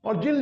اور جن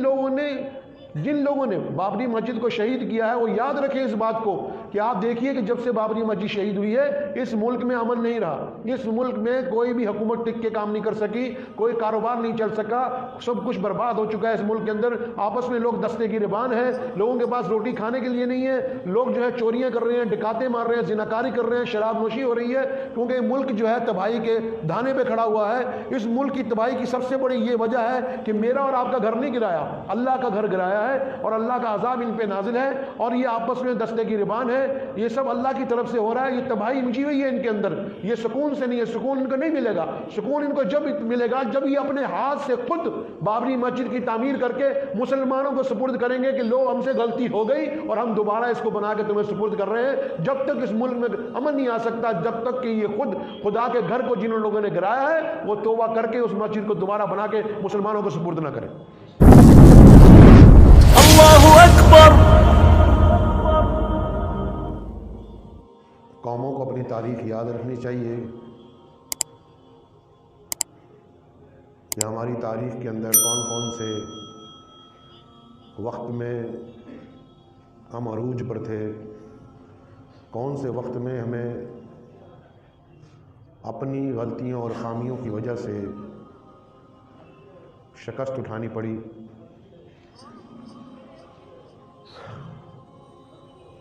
لوگوں نے بابری مسجد کو شہید کیا ہے وہ یاد رکھیں اس بات کو کہ آپ دیکھیے کہ جب سے بابری مسجد شہید ہوئی ہے اس ملک میں امن نہیں رہا، اس ملک میں کوئی بھی حکومت ٹک کے کام نہیں کر سکی، کوئی کاروبار نہیں چل سکا، سب کچھ برباد ہو چکا ہے اس ملک کے اندر۔ آپس میں لوگ دستے گریبان ہیں، لوگوں کے پاس روٹی کھانے کے لیے نہیں ہے، لوگ جو ہے چوریاں کر رہے ہیں، ڈکاتے مار رہے ہیں، زناکاری کر رہے ہیں، شراب نوشی ہو رہی ہے، کیونکہ ملک جو ہے تباہی کے دھانے پہ کھڑا ہوا ہے۔ اس ملک کی تباہی کی سب سے بڑی یہ وجہ ہے کہ میرا اور آپ کا گھر نہیں گرایا، اللہ کا گھر گرایا ہے، اور اللہ کا عذاب ان پہ نازل ہے، اور یہ آپس میں دستے گریبان ہے۔ یہ سب اللہ کی طرف سے ہو رہا ہے، یہ تباہی مچی ہوئی ہے ان کے اندر، یہ سکون سے نہیں ہے، سکون ان کو نہیں ملے گا۔ سکون ان کو جب ملے گا جب یہ اپنے ہاتھ سے خود بابری مسجد کی تعمیر کر کے مسلمانوں کو سپرد کریں گے کہ لو ہم سے غلطی ہو گئی اور ہم دوبارہ اس کو بنا کے تمہیں سپرد کر رہے ہیں۔ جب تک اس ملک میں امن نہیں آ سکتا جب تک کہ یہ خود خدا کے گھر کو جن لوگوں نے گرایا ہے وہ توبہ کر کے اس مسجد کو دوبارہ بنا کے مسلمانوں کو سپرد نہ کریں۔ اللہ اکبر۔ قوموں کو اپنی تاریخ یاد رکھنی چاہیے کہ ہماری تاریخ کے اندر کون کون سے وقت میں ہم عروج پر تھے، کون سے وقت میں ہمیں اپنی غلطیوں اور خامیوں کی وجہ سے شکست اٹھانی پڑی۔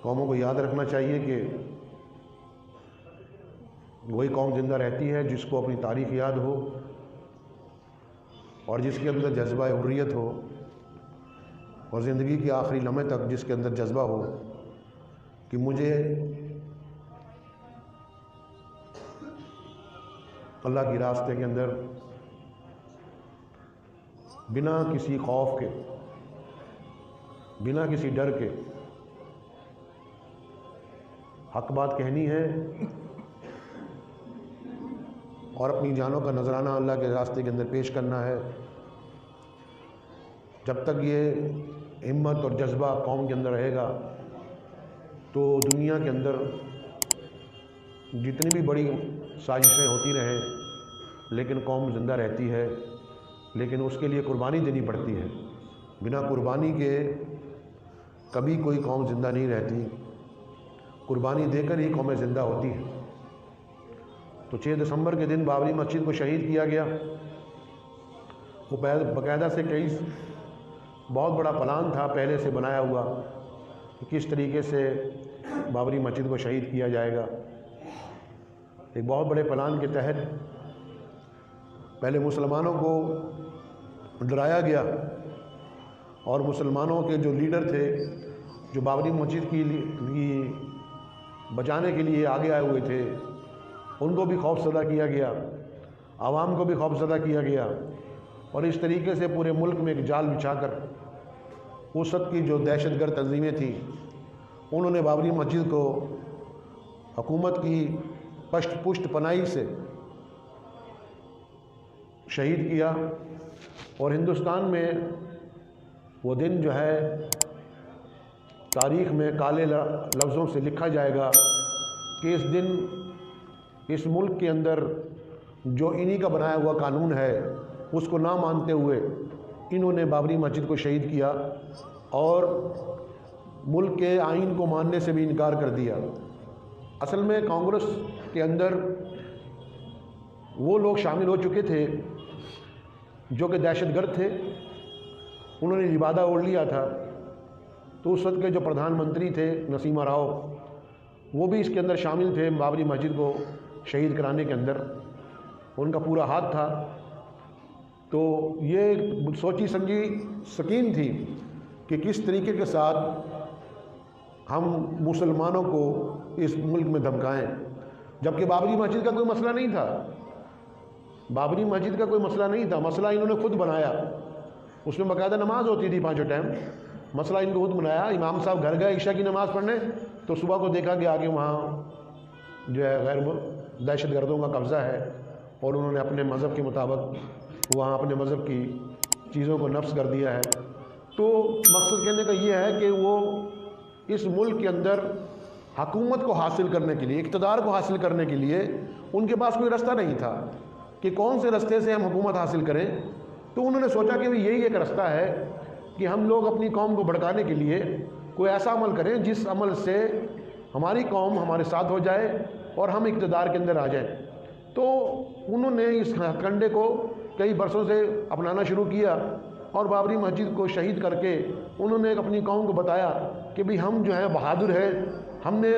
قوموں کو یاد رکھنا چاہیے کہ وہی قوم زندہ رہتی ہے جس کو اپنی تاریخ یاد ہو اور جس کے اندر جذبہ حریت ہو، اور زندگی کے آخری لمحے تک جس کے اندر جذبہ ہو کہ مجھے اللہ کے راستے کے اندر بنا کسی خوف کے، بنا کسی ڈر کے حق بات کہنی ہے اور اپنی جانوں کا نذرانہ اللہ کے راستے کے اندر پیش کرنا ہے۔ جب تک یہ ہمت اور جذبہ قوم کے اندر رہے گا تو دنیا کے اندر جتنی بھی بڑی سازشیں ہوتی رہیں لیکن قوم زندہ رہتی ہے، لیکن اس کے لیے قربانی دینی پڑتی ہے۔ بنا قربانی کے کبھی کوئی قوم زندہ نہیں رہتی، قربانی دے کر ہی قومیں زندہ ہوتی ہیں۔ تو 6 دسمبر کے دن بابری مسجد کو شہید کیا گیا۔ وہ باقاعدہ سے بہت بڑا پلان تھا پہلے سے بنایا ہوا کہ کس طریقے سے بابری مسجد کو شہید کیا جائے گا۔ ایک بہت بڑے پلان کے تحت پہلے مسلمانوں کو ڈرایا گیا، اور مسلمانوں کے جو لیڈر تھے جو بابری مسجد کی بچانے کے لیے آگے آئے ہوئے تھے ان کو بھی خوف زدہ کیا گیا، عوام کو بھی خوف زدہ کیا گیا، اور اس طریقے سے پورے ملک میں ایک جال بچھا کر اس وقت کی جو دہشت گرد تنظیمیں تھیں انہوں نے بابری مسجد کو حکومت کی پشت پناہی سے شہید کیا۔ اور ہندوستان میں وہ دن جو ہے تاریخ میں کالے لفظوں سے لکھا جائے گا کہ اس دن اس ملک کے اندر جو انہی کا بنایا ہوا قانون ہے اس کو نہ مانتے ہوئے انہوں نے بابری مسجد کو شہید کیا اور ملک کے آئین کو ماننے سے بھی انکار کر دیا۔ اصل میں کانگریس کے اندر وہ لوگ شامل ہو چکے تھے جو کہ دہشت گرد تھے، انہوں نے لبادہ اوڑھ لیا تھا۔ تو اس وقت کے جو پردھان منتری تھے نرسمہا راؤ وہ بھی اس کے اندر شامل تھے، بابری مسجد کو شہید کرانے کے اندر ان کا پورا ہاتھ تھا۔ تو یہ سوچی سمجھی سکیم تھی کہ کس طریقے کے ساتھ ہم مسلمانوں کو اس ملک میں دھمکائیں، جبکہ بابری مسجد کا کوئی مسئلہ نہیں تھا، بابری مسجد کا کوئی مسئلہ نہیں تھا، مسئلہ انہوں نے خود بنایا۔ اس میں باقاعدہ نماز ہوتی تھی 5 ٹائم، مسئلہ ان کو خود بنایا۔ امام صاحب گھر گئے عشاء کی نماز پڑھنے تو صبح کو دیکھا کہ آگے وہاں جو ہے غیر دہشت گردوں کا قبضہ ہے، اور انہوں نے اپنے مذہب کے مطابق وہاں اپنے مذہب کی چیزوں کو نفس کر دیا ہے۔ تو مقصد کہنے کا یہ ہے کہ وہ اس ملک کے اندر حکومت کو حاصل کرنے کے لیے، اقتدار کو حاصل کرنے کے لیے ان کے پاس کوئی رستہ نہیں تھا کہ کون سے رستے سے ہم حکومت حاصل کریں۔ تو انہوں نے سوچا کہ یہی ایک راستہ ہے کہ ہم لوگ اپنی قوم کو بھڑکانے کے لیے کوئی ایسا عمل کریں جس عمل سے ہماری قوم ہمارے ساتھ ہو جائے اور ہم اقتدار کے اندر آ جائیں۔ تو انہوں نے اس ہتھ کنڈے کو کئی برسوں سے اپنانا شروع کیا اور بابری مسجد کو شہید کر کے انہوں نے اپنی قوم کو بتایا کہ بھی ہم جو ہے بہادر ہیں، ہم نے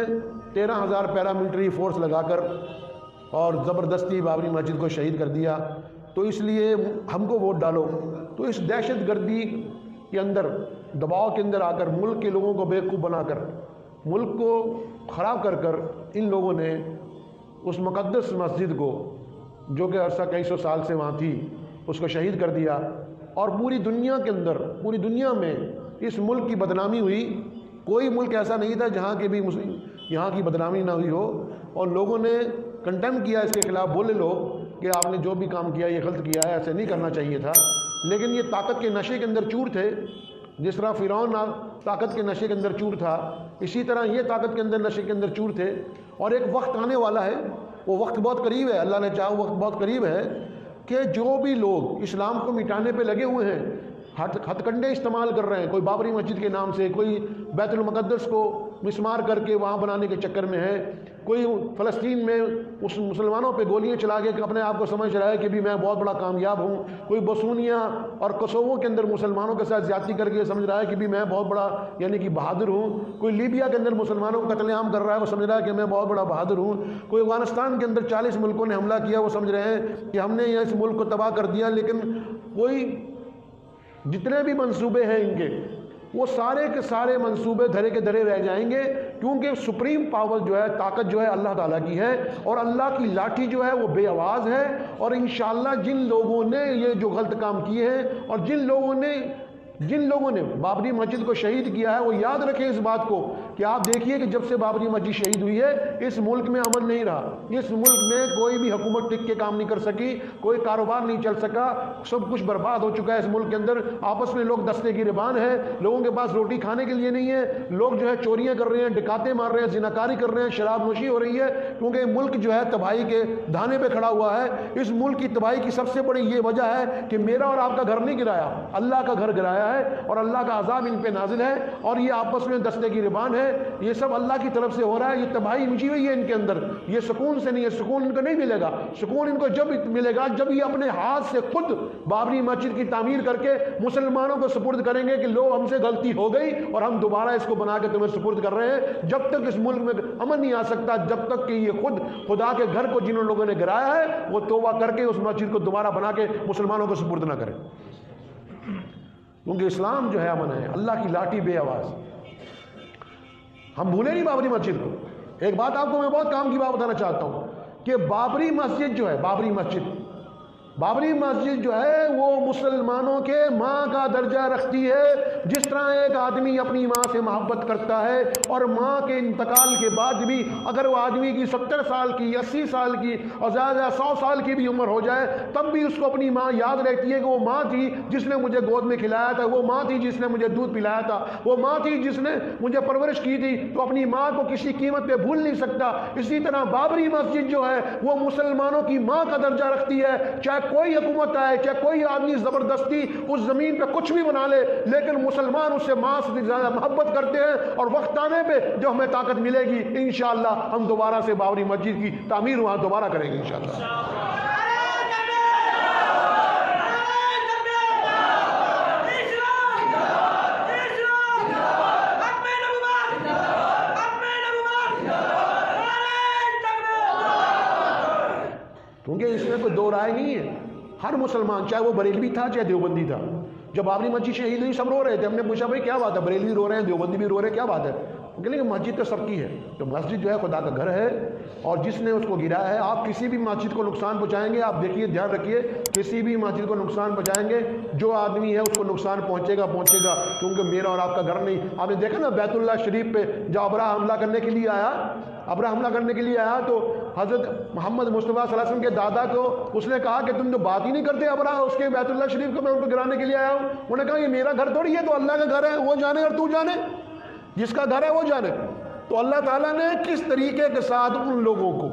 13,000 پیراملٹری فورس لگا کر اور زبردستی بابری مسجد کو شہید کر دیا، تو اس لیے ہم کو ووٹ ڈالو۔ تو اس دہشت گردی کے اندر، دباؤ کے اندر آ کر، ملک کے لوگوں کو بیوقوف بنا کر، ملک کو خراب کر کر ان لوگوں نے اس مقدس مسجد کو، جو کہ عرصہ کئی سو سال سے وہاں تھی، اس کو شہید کر دیا۔ اور پوری دنیا کے اندر، پوری دنیا میں اس ملک کی بدنامی ہوئی۔ کوئی ملک ایسا نہیں تھا جہاں کے بھی یہاں کی بدنامی نہ ہوئی ہو، اور لوگوں نے کنڈیم کیا اس کے خلاف، بولے لوگ کہ آپ نے جو بھی کام کیا یہ غلط کیا ہے، ایسے نہیں کرنا چاہیے تھا۔ لیکن یہ طاقت کے نشے کے اندر چور تھے، جس طرح فرعون طاقت کے نشے کے اندر چور تھا، اسی طرح یہ طاقت کے اندر نشے کے اندر چور تھے۔ اور ایک وقت آنے والا ہے، وہ وقت بہت قریب ہے، اللہ نے چاہا وقت بہت قریب ہے کہ جو بھی لوگ اسلام کو مٹانے پہ لگے ہوئے ہیں، ہتھ کنڈے استعمال کر رہے ہیں، کوئی بابری مسجد کے نام سے، کوئی بیت المقدس کو مسمار کر کے وہاں بنانے کے چکر میں ہے، کوئی فلسطین میں اس مسلمانوں پہ گولیاں چلا کے اپنے آپ کو سمجھ رہا ہے کہ بھی میں بہت بڑا کامیاب ہوں، کوئی بوسنیا اور کوسوو کے اندر مسلمانوں کے ساتھ زیادتی کر کے سمجھ رہا ہے کہ بھی میں بہت بڑا یعنی کہ بہادر ہوں، کوئی لیبیا کے اندر مسلمانوں کو قتل عام کر رہا ہے، وہ سمجھ رہا ہے کہ میں بہت بڑا بہادر ہوں، کوئی افغانستان کے اندر 40 ملکوں نے حملہ کیا، وہ سمجھ رہے ہیں کہ ہم نے اس ملک کو تباہ کر دیا۔ لیکن کوئی جتنے بھی منصوبے ہیں ان کے، وہ سارے کے سارے منصوبے دھرے کے دھرے رہ جائیں گے، کیونکہ سپریم پاور جو ہے، طاقت جو ہے اللہ تعالیٰ کی ہے، اور اللہ کی لاٹھی جو ہے وہ بے آواز ہے۔ اور انشاءاللہ جن لوگوں نے یہ جو غلط کام کیے ہیں اور جن لوگوں نے بابری مسجد کو شہید کیا ہے، وہ یاد رکھیں اس بات کو کہ آپ دیکھیے کہ جب سے بابری مسجد شہید ہوئی ہے اس ملک میں امن نہیں رہا، اس ملک میں کوئی بھی حکومت ٹک کے کام نہیں کر سکی، کوئی کاروبار نہیں چل سکا، سب کچھ برباد ہو چکا ہے اس ملک کے اندر۔ آپس میں لوگ دستے گریبان ہیں، لوگوں کے پاس روٹی کھانے کے لیے نہیں ہے، لوگ جو ہے چوریاں کر رہے ہیں، ڈکاتے مار رہے ہیں، زناکاری کر رہے ہیں، شراب نوشی ہو رہی ہے، کیونکہ ملک جو ہے تباہی کے دھانے پہ کھڑا ہوا ہے۔ اس ملک کی تباہی کی سب سے بڑی یہ وجہ ہے کہ میرا اور آپ کا گھر نہیں گرایا، اللہ کا گھر گرایا ہے، اور اللہ کا عذاب ان پہ نازل ہے، اور یہ آپس میں دستے گریبان ہے، یہ سب اللہ کی طرف سے ہو رہا ہے۔ یہ تباہی مچی ہوئی ہے ان کے اندر، یہ سکون سے نہیں ہے، سکون ان کو نہیں ملے گا۔ سکون ان کو جب ملے گا جب یہ اپنے ہاتھ سے خود بابری مسجد کی تعمیر کر کے مسلمانوں کو سپرد کریں گے کہ لو ہم سے غلطی ہو گئی اور ہم دوبارہ اس کو بنا کے تمہیں سپرد کر رہے ہیں۔ جب تک اس ملک میں امن نہیں آ سکتا، جب تک کہ یہ خود خدا کے گھر کو جنہوں لوگوں نے گرایا ہے وہ توبہ کر کے اس مسجد کو دوبارہ بنا کے مسلمانوں کو سپرد نہ کریں، کیونکہ اسلام جو ہے امن ہے، اللہ کی لاٹھی بے آواز۔ ہم بھولے نہیں بابری مسجد کو۔ ایک بات آپ کو میں بہت کام کی بات بتانا چاہتا ہوں کہ بابری مسجد جو ہے، بابری مسجد جو ہے وہ مسلمانوں کے ماں کا درجہ رکھتی ہے۔ جس طرح ایک آدمی اپنی ماں سے محبت کرتا ہے اور ماں کے انتقال کے بعد بھی اگر وہ آدمی کی 70 سال کی، 80 سال کی اور زیادہ 100 سال کی بھی عمر ہو جائے تب بھی اس کو اپنی ماں یاد رہتی ہے کہ وہ ماں تھی جس نے مجھے گود میں کھلایا تھا، وہ ماں تھی جس نے مجھے دودھ پلایا تھا، وہ ماں تھی جس نے مجھے پرورش کی تھی۔ تو اپنی ماں کو کسی قیمت پہ بھول نہیں سکتا۔ اسی طرح بابری مسجد جو ہے وہ مسلمانوں کی ماں کا درجہ رکھتی ہے، چاہے کوئی حکومت آئے، چاہے کوئی آدمی زبردستی اس زمین پہ کچھ بھی بنا لے، لیکن مسلمان اس سے ماں سے زیادہ محبت کرتے ہیں۔ اور وقت آنے پہ جو ہمیں طاقت ملے گی انشاءاللہ ہم دوبارہ سے بابری مسجد کی تعمیر وہاں دوبارہ کریں گے انشاءاللہ۔ کیونکہ اس میں کوئی دو رائے نہیں ہے، ہر مسلمان چاہے وہ بریلوی تھا چاہے دیوبندی تھا، جب بابری مسجد شہید ہوئی سب رو رہے تھے۔ ہم نے پوچھا بھائی کیا بات ہے، بریلوی رو رہے ہیں، دیوبندی بھی رو رہے ہیں، کیا بات ہے؟ کہ مسجد تو سب کی ہے، تو مسجد جو ہے خدا کا گھر ہے، اور جس نے اس کو گرایا ہے، آپ کسی بھی مسجد کو نقصان پہنچائیں گے، آپ دیکھیے دھیان رکھیے، کسی بھی مسجد کو نقصان پہنچائیں گے جو آدمی ہے اس کو نقصان پہنچے گا، کیونکہ میرا اور آپ کا گھر نہیں۔ آپ نے دیکھا نا بیت اللہ شریف پہ جب ابراہ حملہ کرنے کے لیے آیا تو حضرت محمد مصطفیٰ صلی اللہ علیہ وسلم کے دادا کو اس نے کہا کہ تم جو بات ہی نہیں کرتے ابراہ اس کے بیت اللہ شریف کو میں ان کو گرانے کے لیے آیا ہوں۔ انہوں نے کہا یہ میرا گھر تھوڑی ہے، تو اللہ کا گھر ہے، وہ جانے اور تو جانے، جس کا گھر ہے وہ جانے۔ تو اللہ تعالیٰ نے کس طریقے کے ساتھ ان لوگوں کو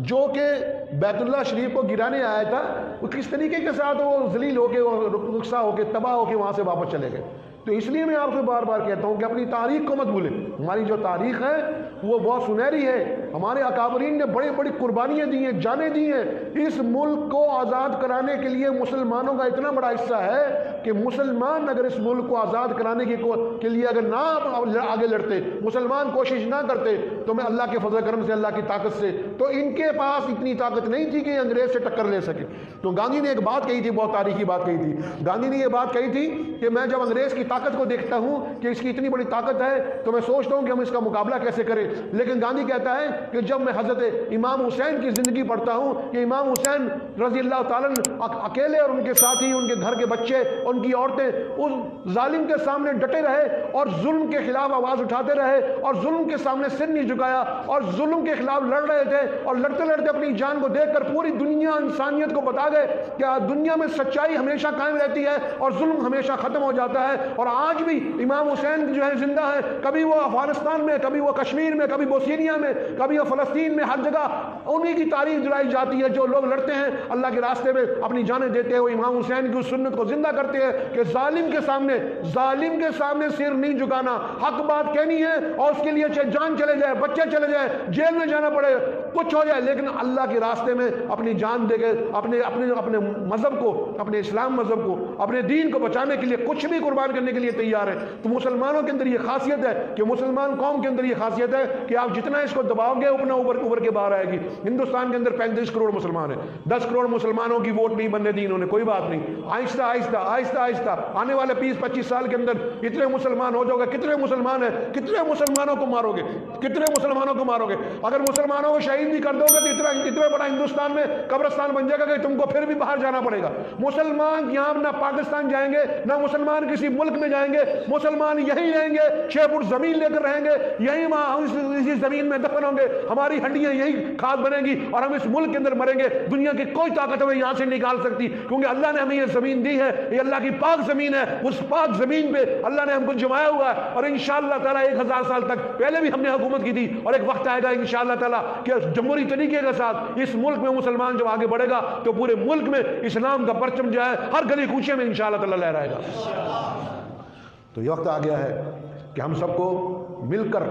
جو کہ بیت اللہ شریف کو گرانے آیا تھا، وہ کس طریقے کے ساتھ وہ ذلیل ہو کے، رخصا ہو کے، تباہ ہو کے وہاں سے واپس چلے گئے۔ تو اس لیے میں آپ سے بار بار کہتا ہوں کہ اپنی تاریخ کو مت بھولیں۔ ہماری جو تاریخ ہے وہ بہت سنہری ہے، ہمارے اکابرین نے بڑی بڑی قربانیاں دی ہیں، جانیں دی ہیں۔ اس ملک کو آزاد کرانے کے لیے مسلمانوں کا اتنا بڑا حصہ ہے کہ مسلمان اگر اس ملک کو آزاد کرانے کے لیے اگر نہ آگے لڑتے، مسلمان کوشش نہ کرتے، تو میں اللہ کے فضل کرم سے، اللہ کی طاقت سے، تو ان کے پاس اتنی طاقت نہیں تھی کہ انگریز سے ٹکر لے سکے۔ تو گاندھی نے ایک بات کہی تھی، بہت تاریخی بات کہی تھی۔ گاندھی نے یہ بات کہی تھی کہ میں جب انگریز کی طاقت کو دیکھتا ہوں کہ اس کی اتنی بڑی طاقت ہے تو میں سوچتا ہوں کہ ہم اس کا مقابلہ کیسے کریں۔ لیکن گاندھی کہتا ہے کہ جب میں حضرت امام حسین کی زندگی پڑھتا ہوں کہ امام حسین رضی اللہ تعالیٰ اکیلے اور ان کے ساتھی، ان کے گھر کے بچے، ان کی عورتیں اس ظالم کے سامنے ڈٹے رہے اور ظلم کے خلاف آواز اٹھاتے رہے اور ظلم کے سامنے سر نہیں جھکایا اور ظلم کے خلاف لڑ رہے تھے، اور لڑتے لڑتے اپنی جان کو دیکھ کر پوری دنیا انسانیت کو بتا گئے کہ دنیا میں سچائی ہمیشہ قائم رہتی ہے اور ظلم ہمیشہ ختم ہو جاتا ہے۔ اور آج بھی امام حسین جو ہے زندہ ہے، کبھی وہ افغانستان میں، کبھی وہ کشمیر میں، کبھی بوسنیا میں، کبھی وہ فلسطین میں، ہر جگہ انہی کی تاریخ دلائی جاتی ہے۔ جو لوگ لڑتے ہیں اللہ کے راستے میں، اپنی جانیں دیتے ہیں، وہ امام حسین کی سنت کو زندہ کرتے ہیں کہ ظالم کے سامنے سر نہیں جھکانا، حق بات کہنی ہے، اور اس کے لیے چاہے جان چلے جائے، بچے چلے جائے، جیل میں جانا پڑے، کچھ ہو جائے، لیکن اللہ کے راستے میں اپنی جان دے کے اپنے مذہب کو، اپنے اسلام مذہب کو، اپنے دین کو بچانے کے لیے کچھ بھی قربان کرنے کے لیے تیار ہے۔ تو مسلمانوں کے اندر یہ خاصیت ہے کہ مسلمان قوم کے اندر یہ خاصیت ہے کہ آپ جتنا اس کو دباؤ گے اتنا اوپر کے باہر آئے گی۔ ہندوستان کے اندر 35 کروڑ مسلمان ہیں، 10 کروڑ مسلمانوں کی ووٹ نہیں بننے دی انہوں نے، کوئی بات نہیں، آہستہ آہستہ آنے والے 20-25 سال کے اندر اتنے مسلمان ہو جاؤ گے۔ کتنے مسلمان ہیں، کتنے مسلمانوں کو مارو گے، کتنے مسلمانوں کو مارو گے؟ اگر مسلمانوں کو شہید بھی کر دو گے تو اتنا بڑا ہندوستان میں قبرستان بن جائے گا کہ تم کو پھر بھی باہر جانا پڑے گا۔ مسلمان یہاں نہ پاکستان جائیں گے، نہ مسلمان کسی ملک میں جائیں گے، مسلمان یہی رہیں گے، 6 فٹ زمین لے کر رہیں گے، یہی اسی زمین میں دفن ہوں گے، ہماری ہڈیاں یہی کھاد بنیں گی اور ہم اس ملک کے اندر مریں گے۔ دنیا کی کوئی طاقت ہمیں یہاں سے نکال سکتی، کیونکہ اللہ نے ہمیں یہ زمین دی ہے، یہ اللہ کی پاک زمین ہے۔ اس پاک زمین پہ اللہ نے ہم کو جمایا ہوا ہے، اور انشاءاللہ تعالیٰ 1000 سال تک، پہلے بھی ہم نے حکومت کی تھی، اور ایک وقت آئے گا انشاءاللہ تعالیٰ کہ جمہوری طریقے کے ساتھ اس ملک میں مسلمان جب آگے بڑھے گا تو پورے ملک میں اسلام کا پرچم جو ہے ہر گلی کوچے میں انشاءاللہ تعالیٰ لہرائے گا۔ تو یہ وقت آ گیا ہے کہ ہم سب کو مل کر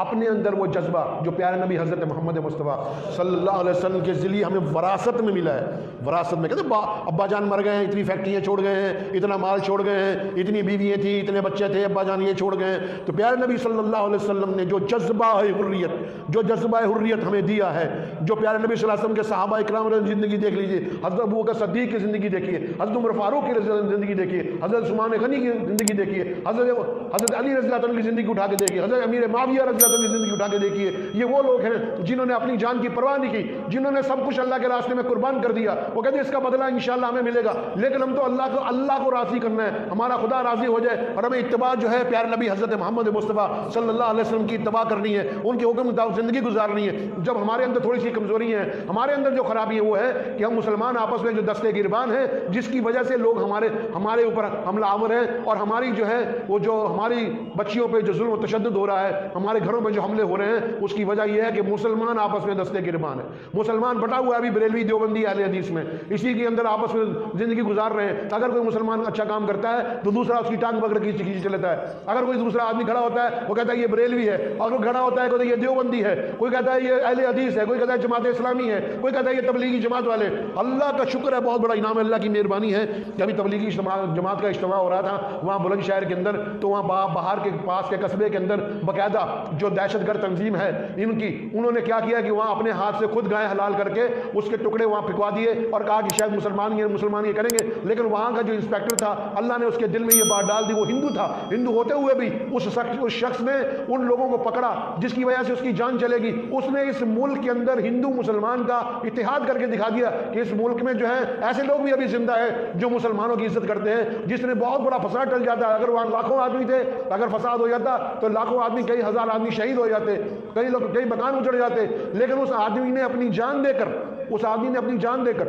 اپنے اندر وہ جذبہ جو پیارے نبی حضرت محمد مصطفیٰ صلی اللہ علیہ وسلم کے ذریعے ہمیں وراثت میں ملا ہے، وراثت میں کہتے ہیں ابا جان مر گئے ہیں، اتنی فیکٹریاں چھوڑ گئے ہیں، اتنا مال چھوڑ گئے ہیں، اتنی بیویاں تھیں، اتنے بچے تھے، ابا جان یہ چھوڑ گئے ہیں۔ تو پیارے نبی صلی اللہ علیہ وسلم نے جو جذبہ حریت ہمیں دیا ہے، جو پیارے نبی صلی اللہ علیہ وسلم کے صحابہ اکرام کی زندگی دیکھ لیجیے، حضرت ابوبکر صدیق کی زندگی دیکھیے، حضرت عمر فاروق کی زندگی دیکھیے، حضرت عثمان غنی کی زندگی دیکھیے، حضرت علی رضی اللہ عنہ کی زندگی اٹھا کے دیکھیے، حضرت امیر معاویہ رضی اللہ عنہ کی زندگی اٹھا کے دیکھیے۔ یہ وہ لوگ ہیں جنہوں نے اپنی جان کی پرواہ نہیں کی، جنہوں نے سب کچھ اللہ کے راستے میں قربان کر دیا۔ وہ کہتے ہیں اس کا بدلہ انشاءاللہ ہمیں ملے گا، لیکن ہم تو اللہ کو راضی کرنا ہے، ہمارا خدا راضی ہو جائے، اور ہمیں اتباع جو ہے پیارے نبی حضرت محمد مصطفیٰ صلی اللہ علیہ وسلم کی اتباع کرنی ہے، ان کے حکم مطابق زندگی گزارنی ہے۔ جب ہمارے اندر تھوڑی سی کمزوری ہے، ہمارے اندر جو خرابی ہے وہ ہے کہ ہم مسلمان آپس میں جو دستے گربان ہیں، جس کی وجہ سے لوگ ہمارے اوپر حملہ آور ہیں، اور ہماری جو ہے وہ جو ہماری بچیوں پہ جو ظلم و تشدد ہو رہا ہے، ہمارے گھروں میں جو حملے ہو رہے ہیں، اس کی وجہ یہ ہے کہ مسلمان آپس میں دستے گربان ہے۔ مسلمان بٹا ہوا ہے ابھی بریلوی دیوبندی اہل حدیث میں، اسی کے اندر آپس میں زندگی گزار رہے ہیں۔ اگر کوئی مسلمان اچھا کام کرتا ہے تو دوسرا اس کی ٹانگ پکڑ کے کھینچ لیتا ہے۔ اگر کوئی دوسرا آدمی کھڑا ہوتا ہے وہ کہتا ہے یہ بریلوی ہے، اور کوئی کھڑا ہوتا ہے کوئی یہ دیوبندی ہے، کوئی کہتا ہے یہ اہل حدیث ہے، کوئی کہتا ہے جماعت اسلامی ہے، کوئی کہتا ہے یہ تبلیغی جماعت والے۔ اللہ کا شکر ہے، بہت بڑا انعام ہے، اللہ کی مہربانی ہے کہ ابھی تبلیغی جماعت کا اجتماع ہو رہا تھا وہاں بلند شہر کے اندر، تو وہاں باہر کے پاس کے قصبے کے اندر باقاعدہ جو دہشت گرد تنظیم ہے انہوں نے کیا کیا کہ وہاں اپنے ہاتھ سے خود گائے حلال کر کے اس کے ٹکڑے وہاں پھینکوا دیے اور کہا کہ شاید مسلمان یہ کریں گے، لیکن وہاں کا جو انسپیکٹر تھا اللہ نے اس کے دل میں یہ بات ڈال دی، وہ ہندو تھا، ہندو ہوتے ہوئے بھی اس شخص نے ان لوگوں کو پکڑا جس کی وجہ سے اس کی جان چلے گی۔ اس نے اس ملک کے اندر ہندو مسلمان کا اتحاد کر کے دکھا دیا کہ اس ملک میں جو ہے ایسے لوگ بھی ابھی زندہ ہیں جو مسلمانوں کی عزت کرتے ہیں، جس نے بہت بڑا فساد ٹل جاتا ہے۔ اگر وہاں لاکھوں آدمی تھے، اگر فساد ہو جاتا تو لاکھوں آدمی، کئی ہزار آدمی شہید ہو جاتے، کئی مکان اجڑ جاتے، لیکن اس آدمی نے اپنی جان دے کر،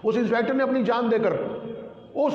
اس انسپیکٹر نے اپنی جان دے کر اس